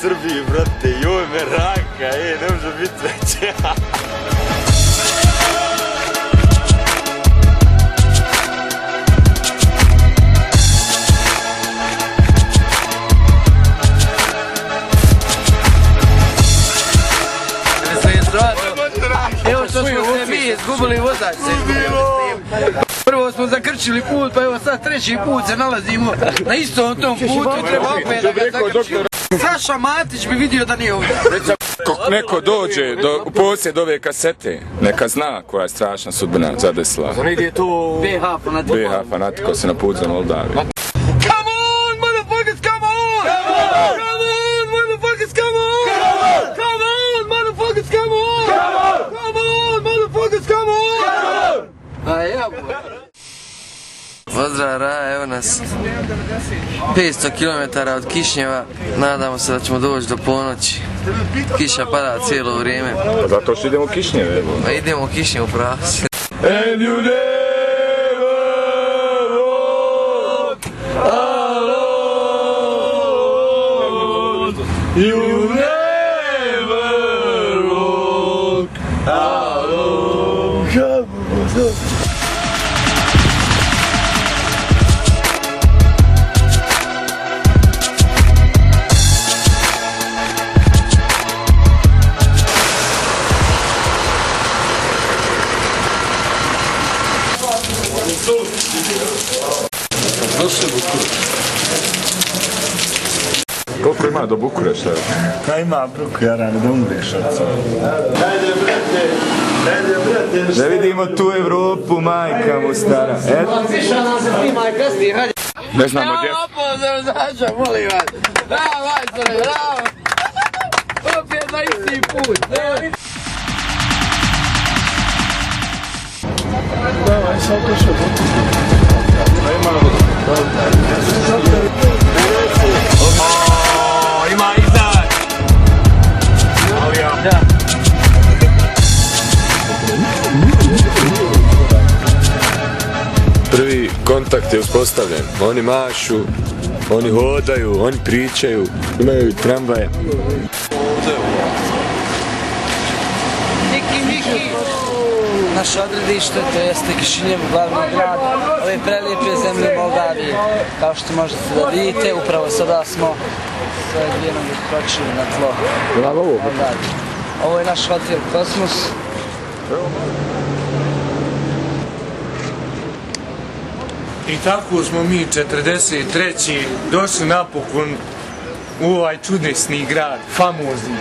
Srbiji, brate, joj me raka, ne može biti veće. Evo što smo se mi izgubili vozač se izgubili. Prvo smo zakrčili put, pa evo sad treći put se nalazimo na istom tom putu i treba opet da ga zakrčimo. Saša Matić bi vidio da nije ovdje. Ako neko dođe u posjed ove kasete, neka zna koja je strašna sudbina zadesila. Za negdje je to BH Fanatiko se na put za Moldaviju. Pozdrav Raja, evo nas 500 km od Kišnjeva, nadamo se da ćemo doći do ponoći. Kiša pada cijelo vrijeme. Pa zato što idemo u Kišnjeve. Pa idemo u Kišnjevu pravac. And you never walk alone. You never walk alone. Koliko ima do Bukurešta? Pa ima bruku, jarane, da umreš od sada. Ajde, brate, Da vidimo tu Evropu, majka mu stara. Eto. Ne znamo gdje. Opozdravljam Zaša, molim vas. Bravo, majstore, bravo. Opet na isti put. Давай, salko še budu. Ima iznad! Da. Prvi kontakt je uspostavljen. Oni mašu, oni hodaju, oni pričaju, imaju tramvaje. Naše odredište, to jeste Kišinjev, glavni grad ove prelijepe zemlje Moldavije. Kao što možete da vidite, upravo sada smo sve vijenom kročili na tlo Moldavije. Ovo je naš hotel Kosmos. I tako smo mi 43. došli napokon u ovaj čudesni grad, famozni.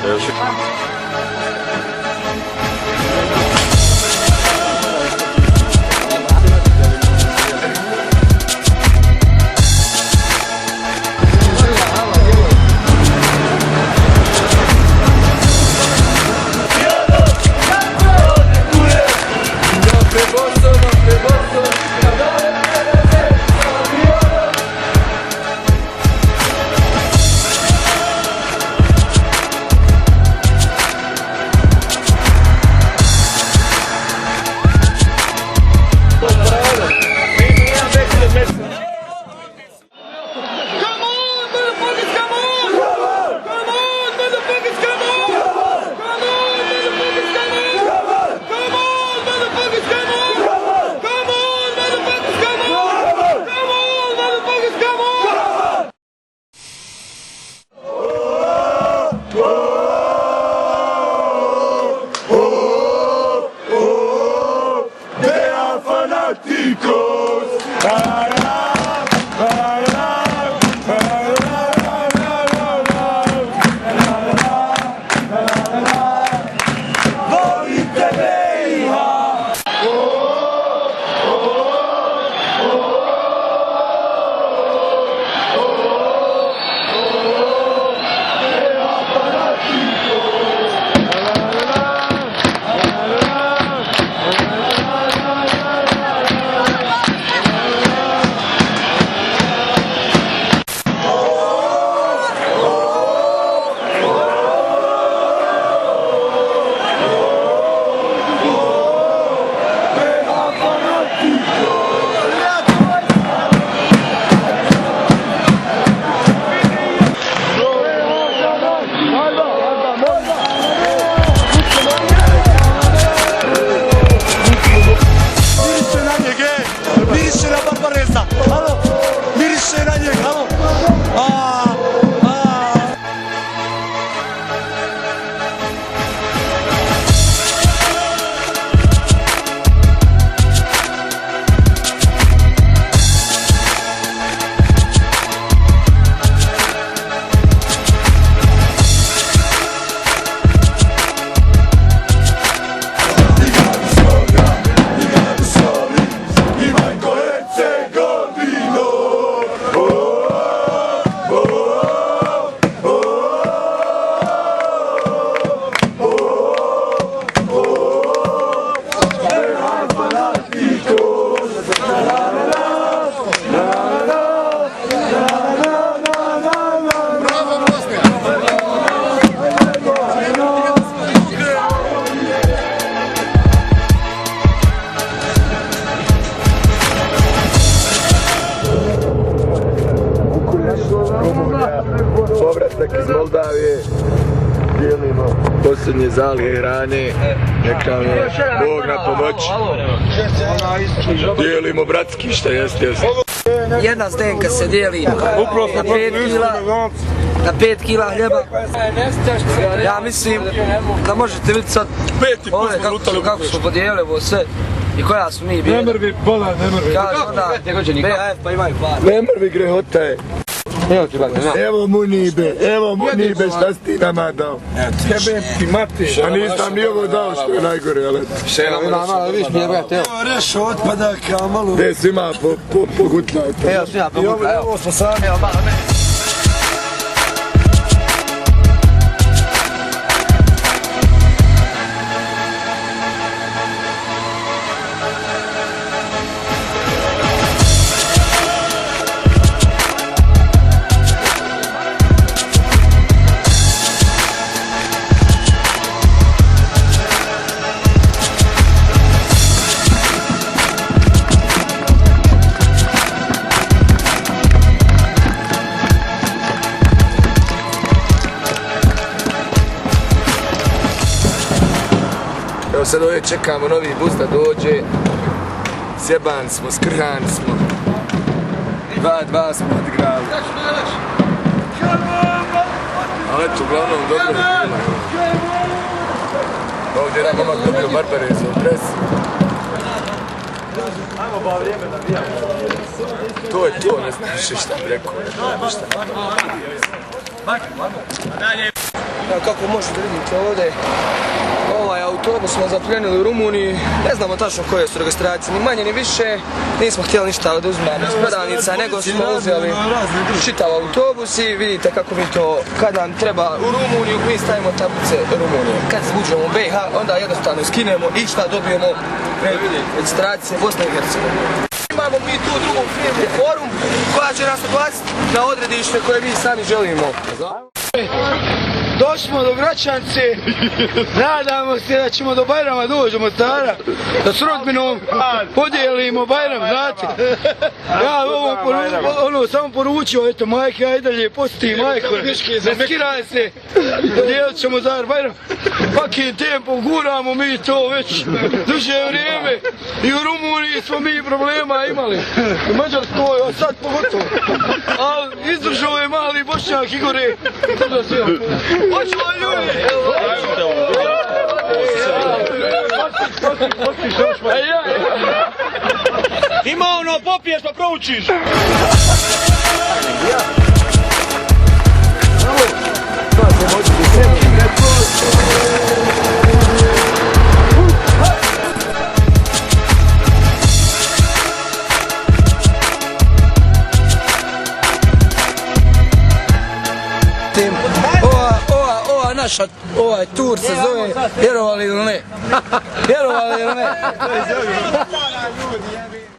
Česnak iz Moldavije. Dijelimo posljednje zalihe hrane. Neka nam je Bog na pomoći. Dijelimo bratski, šta jeste. Jedna zdenka se dijeli na 5 kila hljeba. Ja mislim da možete vidjeti sad kako smo podijelili ovo sve i koja su mi bili. Ne mrvi pola, ne mrvi. Kaže onda BAF pa imaju par. Ne mrvi grehota je. Evo Munibe, šta si ti nama dao? Jebem ti mati. A nisam ni ovo dao što je najgore, ali... Evo rešo otpadaka, malo. Gdje svima pogutljajte. Evo svima pogutla, evo. Ovo smo sami. Evo malo ne. Evo sad ovdje čekamo novi bus da dođe. Sjebani smo, skrhani smo. 2-2 smo odigrali. Ali eto, uglavnom dobro je bilo. Ovdje je momak dobio Barbarezov dres. To je to, ne znaš šta bi rekao. Kako možete vidjeti ovdje, ovaj autobus smo zaplijenili u Rumuniji, ne znamo tačno koje su registracije, ni manje ni više, nismo htjeli ništa da uzmemo iz prodavnica, nego smo uzeli čitav autobus i vidite kako mi to, kad nam treba u Rumuniju, mi stavimo tablice Rumunije. Kad se uđemo u BiH, onda jednostavno skinemo i šta dobijemo registracije Bosne i Hercegovine. Imamo mi tu drugu firmu Forum koja će nas oglasiti na odredište koje mi sami želimo. Došli smo do Gračance, nadamo se da ćemo do Bajrama doći do Mostara, da s rodbinom podijelimo Bajram, znate. Ja ovo samo poručio, eto majke, aj dalje, posti majko, ne skiraj se, dodijelit ćemo za Bajram. Pakim tempom guramo mi to već duže vrijeme i u Rumuniji smo mi problema imali, u Mađarskoj, a sad pogotovo. Ali izdržao je mali Bošnjak Igore. Hoćemo ljudi! Ima ono, popiješ pa proučiš! Naša, ovaj tur se zove, vjerovali ili ne? Vjerovali ili ne?